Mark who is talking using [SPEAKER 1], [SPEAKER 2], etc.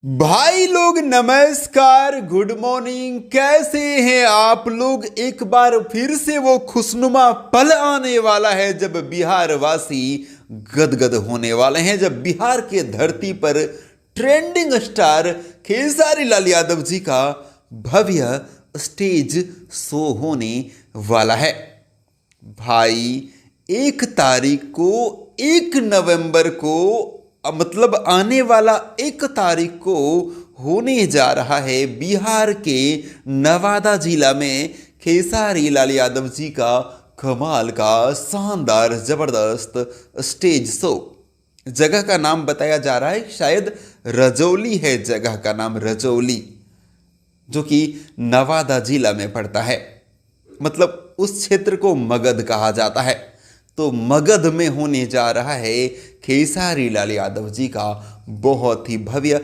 [SPEAKER 1] भाई लोग नमस्कार, गुड मॉर्निंग। कैसे हैं आप लोग? एक बार फिर से वो खुशनुमा पल आने वाला है जब बिहार वासी गदगद होने वाले हैं, जब बिहार के धरती पर ट्रेंडिंग स्टार खेसारी लाल यादव जी का भव्य स्टेज शो होने वाला है। भाई 1 तारीख को, 1 नवंबर को, मतलब आने वाला 1 तारीख को होने जा रहा है बिहार के नवादा जिला में खेसारी लाल यादव जी का कमाल का शानदार जबरदस्त स्टेज शो। जगह का नाम बताया जा रहा है, शायद रजौली है जगह का नाम, रजौली, जो कि नवादा जिला में पड़ता है। मतलब उस क्षेत्र को मगध कहा जाता है। तो मगध में होने जा रहा है खेसारी लाल यादव जी का बहुत ही भव्य